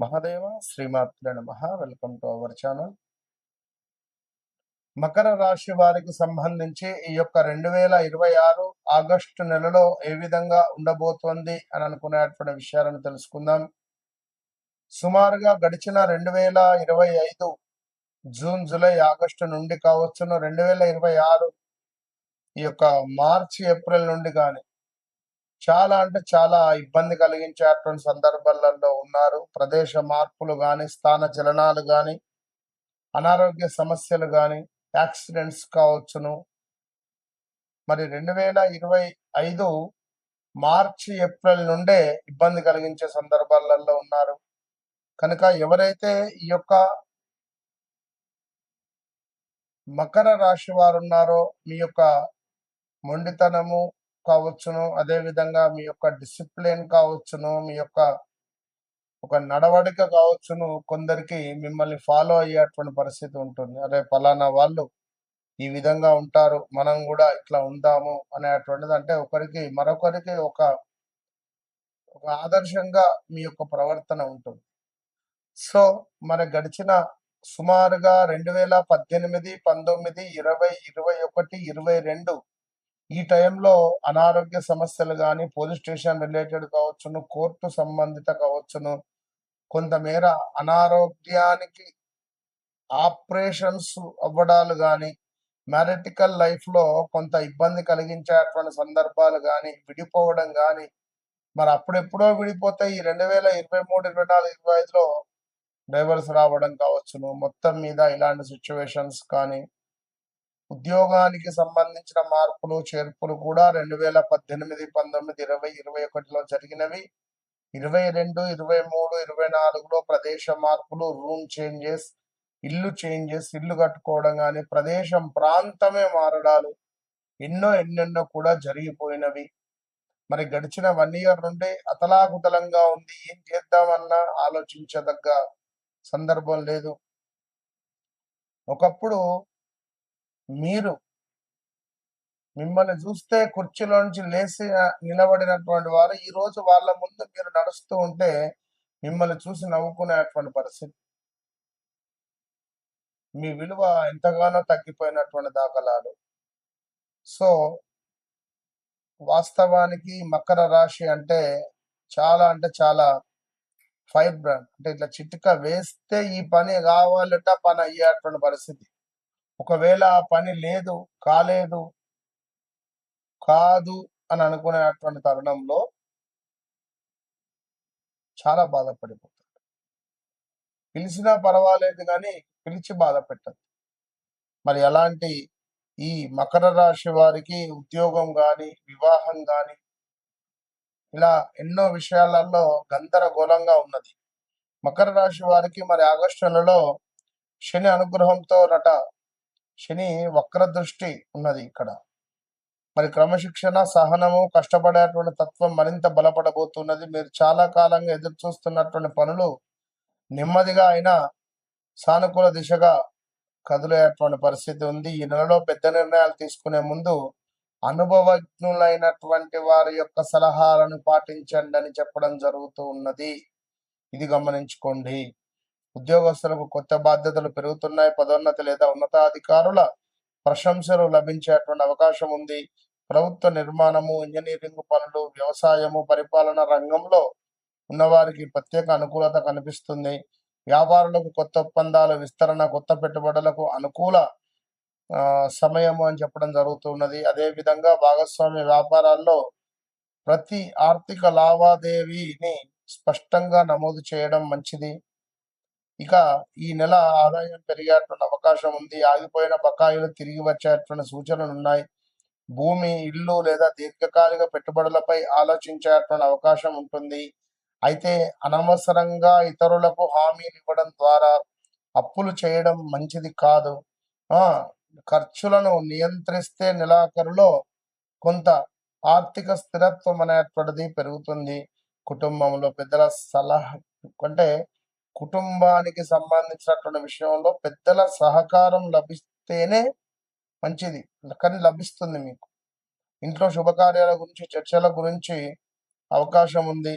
మహాదేవ శ్రీమాత్రే నమః. Welcome to our channel. Makar రాశి వారికి సంబంధించి ఈ యొక్క 2026 ఆగస్టు నెలలో ఏ విధంగా ఉండబోతోంది అని అనుకునేటువంటి విషయాలను తెలుసుకుందాం. సుమారుగా గడిచిన 2025 జూన్, జూలై, ఆగస్టు నుండి కావచ్చును, 2026 ఈ యొక్క మార్చి, ఏప్రిల్ నుండి కానీ చాలా అంటే చాలా ఇబ్బంది కలిగించేటువంటి సందర్భాలలో ఉన్నారు. ప్రదేశ మార్పులు కానీ, స్థాన చలనాలు కానీ, అనారోగ్య సమస్యలు కానీ, యాక్సిడెంట్స్ కావచ్చును. మరి 2025 మార్చి, ఏప్రిల్ నుండే ఇబ్బంది కలిగించే సందర్భాలలో ఉన్నారు. కనుక ఎవరైతే ఈ యొక్క మకర రాశి వారు ఉన్నారో, మీ యొక్క మొండితనము కావచ్చును, అదేవిధంగా మీ యొక్క డిసిప్లిన్ కావచ్చును, మీ యొక్క ఒక నడవడిక కావచ్చును, కొందరికి మిమ్మల్ని ఫాలో అయ్యేటువంటి పరిస్థితి ఉంటుంది. అరే పలానా వాళ్ళు ఈ విధంగా ఉంటారు, మనం కూడా ఇట్లా ఉందాము అనేటువంటిది, అంటే ఒకరికి మరొకరికి ఒక ఆదర్శంగా మీ యొక్క ప్రవర్తన ఉంటుంది. సో మన గడిచిన సుమారుగా 2018, 19, 20, 21, 22 ఈ టైంలో అనారోగ్య సమస్యలు కానీ, పోలీస్ స్టేషన్ రిలేటెడ్ కావచ్చును, కోర్టు సంబంధిత కావచ్చును, కొంతమేర అనారోగ్యానికి ఆపరేషన్స్ అవ్వడాలు కానీ, మ్యారిటికల్ లైఫ్లో కొంత ఇబ్బంది కలిగించేటువంటి సందర్భాలు కానీ, విడిపోవడం కానీ, మరి అప్పుడెప్పుడో విడిపోతే ఈ 2023, 24, 25లో డైవర్స్ రావడం కావచ్చును. మొత్తం మీద ఇలాంటి సిచ్యువేషన్స్ కానీ, ఉద్యోగానికి సంబంధించిన మార్పులు చేర్పులు కూడా 2018, 19, 20, 21లో జరిగినవి. 22, 23, 24లో ప్రదేశ మార్పులు, రూమ్ చేంజెస్, ఇల్లు చేంజెస్, ఇల్లు కట్టుకోవడం కానీ, ప్రదేశం ప్రాంతమే మారడాలు ఎన్నెన్నో కూడా జరిగిపోయినవి. మరి గడిచిన 1 ఇయర్ నుండి అతలాకుతలంగా ఉంది. ఏం చేద్దామన్నా ఆలోచించదగ్గ సందర్భం లేదు. ఒకప్పుడు మీరు మిమ్మల్ని చూస్తే కుర్చీలో నుంచి లేచి నిలబడినటువంటి వారు ఈ రోజు వాళ్ళ ముందు మీరు నడుస్తూ ఉంటే మిమ్మల్ని చూసి నవ్వుకునేటువంటి పరిస్థితి. మీ విలువ ఎంతగానో తగ్గిపోయినటువంటి దాఖలాలు. సో వాస్తవానికి మకర రాశి అంటే చాలా ఫైర్ బ్రాండ్. అంటే ఇట్లా చిటిక వేస్తే ఈ పని కావాలట, పని అయ్యేటువంటి పరిస్థితి. ఒకవేళ ఆ పని లేదు, కాదు అని అనుకునేటువంటి తరుణంలో చాలా బాధపడిపోతారు. పిలిచినా పర్వాలేదు కానీ పిలిచి బాధ పెట్టదు. మరి అలాంటి ఈ మకర రాశి వారికి ఉద్యోగం కానీ, వివాహం కానీ, ఇలా ఎన్నో విషయాలలో గందరగోళంగా ఉన్నది. మకర రాశి వారికి మరి ఆగస్టు నెలలో శని అనుగ్రహంతో శని వక్ర దృష్టి ఉన్నది. ఇక్కడ మరి క్రమశిక్షణ, సహనము, కష్టపడేటువంటి తత్వం మరింత బలపడబోతున్నది. మీరు చాలా కాలంగా ఎదురు చూస్తున్నటువంటి పనులు నెమ్మదిగా అయినా సానుకూల దిశగా కదిలేటువంటి పరిస్థితి ఉంది. ఈ నెలలో పెద్ద నిర్ణయాలు తీసుకునే ముందు అనుభవజ్ఞులైనటువంటి వారి యొక్క సలహాలను పాటించండి అని చెప్పడం జరుగుతూ ఉన్నది. ఇది గమనించుకోండి. ఉద్యోగస్తులకు కొత్త బాధ్యతలు పెరుగుతున్నాయి. పదోన్నతి లేదా ఉన్నతాధికారుల ప్రశంసలు లభించేటువంటి అవకాశం ఉంది. ప్రభుత్వ నిర్మాణము, ఇంజనీరింగ్ పనులు, వ్యవసాయము, పరిపాలన రంగంలో ఉన్నవారికి ప్రత్యేక అనుకూలత కనిపిస్తుంది. వ్యాపారులకు కొత్త ఒప్పందాల విస్తరణ, కొత్త పెట్టుబడులకు అనుకూల సమయము అని చెప్పడం జరుగుతున్నది. అదేవిధంగా భాగస్వామ్య వ్యాపారాల్లో ప్రతి ఆర్థిక లావాదేవీని స్పష్టంగా నమోదు చేయడం మంచిది. ఇక ఈ నెల ఆదాయం పెరిగేటువంటి అవకాశం ఉంది. ఆగిపోయిన బకాయిలు తిరిగి వచ్చేటువంటి సూచనలు ఉన్నాయి. భూమి, ఇల్లు లేదా దీర్ఘకాలిక పెట్టుబడులపై ఆలోచించేటువంటి అవకాశం ఉంటుంది. అయితే అనవసరంగా ఇతరులకు హామీలు ఇవ్వడం ద్వారా అప్పులు చేయడం మంచిది కాదు. ఖర్చులను నియంత్రిస్తే నెలాఖరులో కొంత ఆర్థిక స్థిరత్వం అనేటువంటిది పెరుగుతుంది. కుటుంబంలో పెద్దల సలహా అంటే కుటుంబానికి సంబంధించినటువంటి విషయంలో పెద్దల సహకారం లభిస్తేనే మంచిది, కానీ లభిస్తుంది మీకు. ఇంట్లో శుభకార్యాల గురించి, చర్చల గురించి అవకాశం ఉంది.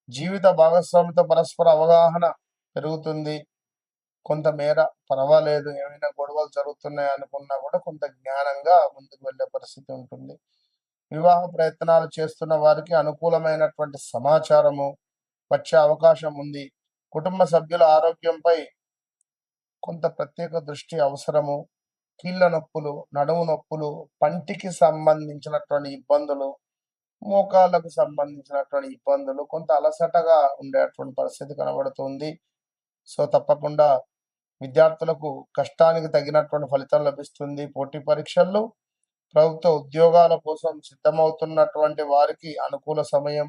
జీవిత భాగస్వామితో పరస్పర అవగాహన పెరుగుతుంది. కొంతమేర పర్వాలేదు, ఏమైనా గొడవలు జరుగుతున్నాయి అనుకున్నా కూడా కొంత జ్ఞానంగా ముందుకు వెళ్ళే పరిస్థితి ఉంటుంది. వివాహ ప్రయత్నాలు చేస్తున్న వారికి అనుకూలమైనటువంటి సమాచారము వచ్చే అవకాశం ఉంది. కుటుంబ సభ్యుల ఆరోగ్యంపై కొంత ప్రత్యేక దృష్టి అవసరము. కీళ్ళ నొప్పులు, నడుము నొప్పులు, పంటికి సంబంధించినటువంటి ఇబ్బందులు, మోకాళ్ళకు సంబంధించినటువంటి ఇబ్బందులు, కొంత అలసటగా ఉండేటువంటి పరిస్థితి కనబడుతుంది. సో తప్పకుండా విద్యార్థులకు కష్టానికి తగినటువంటి ఫలితం లభిస్తుంది. పోటీ పరీక్షల్లో ప్రభుత్వ ఉద్యోగాల కోసం సిద్ధమవుతున్నటువంటి వారికి అనుకూల సమయం.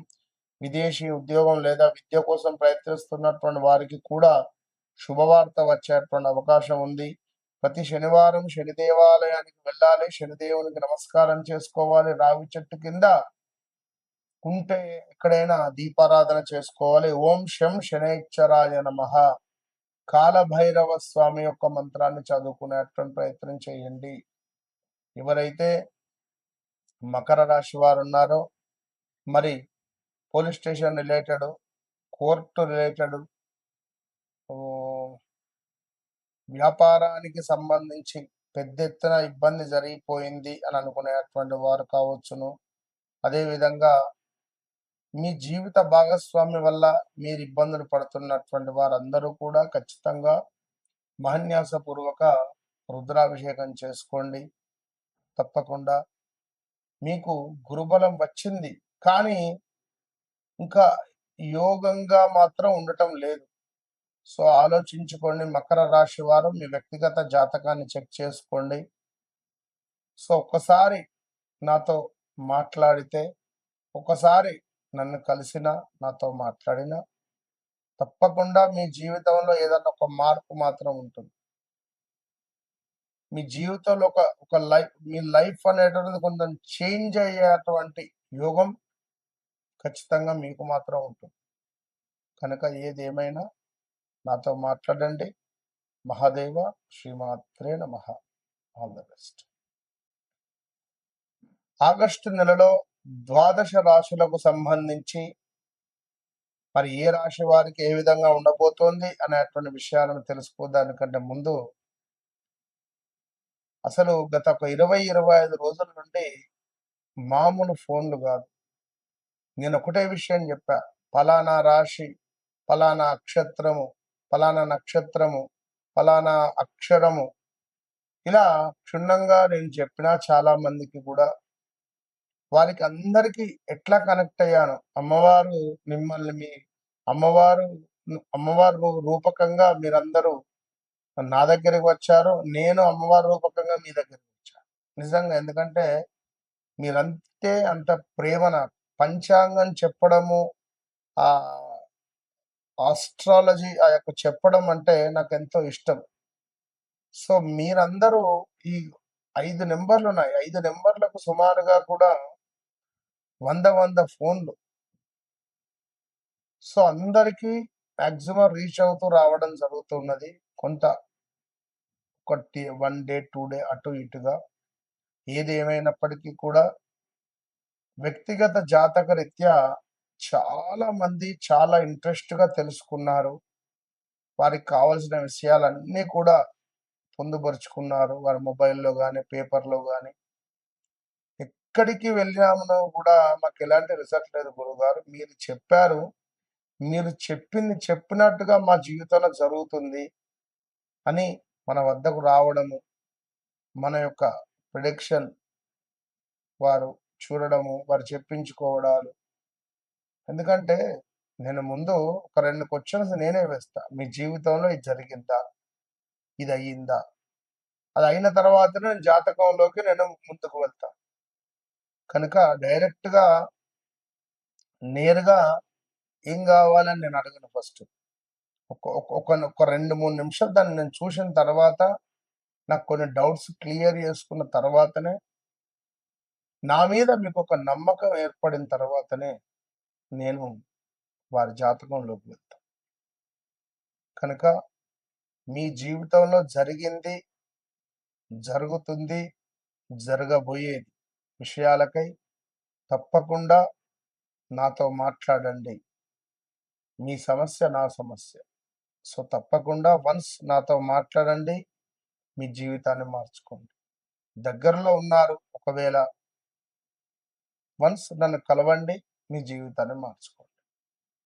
విదేశీ ఉద్యోగం లేదా విద్య కోసం ప్రయత్నిస్తున్నటువంటి వారికి కూడా శుభవార్త వచ్చేటువంటి అవకాశం ఉంది. ప్రతి శనివారం శని దేవాలయానికి వెళ్ళాలి, శనిదేవునికి నమస్కారం చేసుకోవాలి, రావి చెట్టు కింద ఉంటే ఎక్కడైనా దీపారాధన చేసుకోవాలి. ఓం శం శనైశ్చరాయ నమః, కాలభైరవ స్వామి యొక్క మంత్రాన్ని చదువుకునేటువంటి ప్రయత్నం చేయండి. ఎవరైతే మకర రాశి వారు ఉన్నారో, మరి police station related, court related, వ్యాపారానికి సంబంధించి పెద్ద ఎత్తున ఇబ్బంది జరిగిపోయింది అని అనుకునేటువంటి వారు కావచ్చును. అదేవిధంగా మీ జీవిత భాగస్వామి వల్ల మీరు ఇబ్బందులు పడుతున్నటువంటి వారందరూ కూడా ఖచ్చితంగా మహన్యాసపూర్వక రుద్రాభిషేకం చేసుకోండి. తప్పకుండా మీకు గురుబలం వచ్చింది, కానీ ఇంకా యోగంగా మాత్రం ఉండటం లేదు. సో ఆలోచించుకోండి. మకర రాశి వారు మీ వ్యక్తిగత జాతకాన్ని చెక్ చేసుకోండి. సో ఒక్కసారి నాతో మాట్లాడితే, ఒకసారి నన్ను కలిసిన, నాతో మాట్లాడిన తప్పకుండా మీ జీవితంలో ఏదైనా ఒక మార్పు మాత్రం ఉంటుంది. మీ జీవితంలో ఒక మీ లైఫ్ అనేటువంటిది కొంచెం చేంజ్ అయ్యేటువంటి యోగం ఖచ్చితంగా మీకు మాత్రం ఉంటుంది. కనుక ఏదేమైనా నాతో మాట్లాడండి. మహాదేవ శ్రీమాత్రే నమః. All the best. ఆగస్టు నెలలో ద్వాదశ రాశులకు సంబంధించి మరి ఏ రాశి వారికి ఏ విధంగా ఉండబోతోంది అనేటువంటి విషయాలను తెలుసుకోదానికంటే ముందు, అసలు గత ఒక 20-25 రోజుల నుండి మామూలు ఫోన్లు కాదు. నేను ఒకటే విషయం చెప్పా, ఫలానా రాశి, ఫలానా అక్షత్రము, ఫలానా నక్షత్రము, ఫలానా అక్షరము, ఇలా క్షుణ్ణంగా నేను చెప్పినా చాలా మందికి కూడా వారికి అందరికీ ఎట్లా కనెక్ట్ అయ్యాను. అమ్మవారు మిమ్మల్ని మీ అమ్మవారు అమ్మవారు రూపకంగా మీరందరూ నా దగ్గరికి వచ్చారు, నేను అమ్మవారి రూపకంగా మీ దగ్గరికి వచ్చాను. నిజంగా, ఎందుకంటే మీరంతే అంత ప్రేమ. నాకు పంచాంగం చెప్పడము, ఆ ఆస్ట్రాలజీ ఆ యొక్క చెప్పడం అంటే నాకు ఎంతో ఇష్టం. సో మీరందరూ ఈ 5 నెంబర్లు ఉన్నాయి, 5 నెంబర్లకు సుమారుగా కూడా 100 ఫోన్లు. సో అందరికీ మాక్సిమం రీచ్ అవుతూ రావడం జరుగుతున్నది. కొంత ఒక 1 డే 2 డే అటు ఇటుగా. ఏది ఏమైనప్పటికీ కూడా వ్యక్తిగత జాతక రీత్యా చాలా మంది చాలా ఇంట్రెస్ట్గా తెలుసుకున్నారు. వారికి కావాల్సిన విషయాలన్నీ కూడా పొందుపరుచుకున్నారు. వారి మొబైల్లో కానీ, పేపర్లో కానీ. ఎక్కడికి వెళ్ళినామో కూడా మాకు ఎలాంటి రిజల్ట్ లేదు గురువుగారు. మీరు చెప్పారు, మీరు చెప్పింది చెప్పినట్టుగా మా జీవితంలో జరుగుతుంది అని మన వద్దకు రావడము, మన యొక్క ప్రిడిక్షన్ వారు చూడడము, వారు చెప్పించుకోవడాలు. ఎందుకంటే నేను ముందు ఒక 2 క్వశ్చన్స్ నేనే వేస్తా. మీ జీవితంలో ఇది జరిగిందా? ఇది అయ్యిందా? అది అయిన తర్వాతనే నేను జాతకంలోకి నేను ముందుకు వెళ్తా. కనుక డైరెక్ట్‌గా నేరుగా ఏం కావాలని నేను అడగను ఫస్ట్. ఒక 2, 3 నిమిషాలు దాన్ని నేను చూసిన తర్వాత, నాకు కొన్ని డౌట్స్ క్లియర్ చేసుకున్న తర్వాతనే, నా మీద మీకు ఒక నమ్మకం ఏర్పడిన తర్వాతనే నేను వారి జాతకంలోకి వెళ్తా. కనుక మీ జీవితంలో జరిగింది, జరుగుతుంది, జరగబోయేది విషయాలకై తప్పకుండా నాతో మాట్లాడండి. మీ సమస్య నా సమస్య. సో తప్పకుండా వన్స్ నాతో మాట్లాడండి. మీ జీవితాన్ని మార్చుకోండి. దగ్గరలో ఉన్నారు ఒకవేళ వన్స్ నన్ను కలవండి. మీ జీవితాన్ని మార్చుకోండి.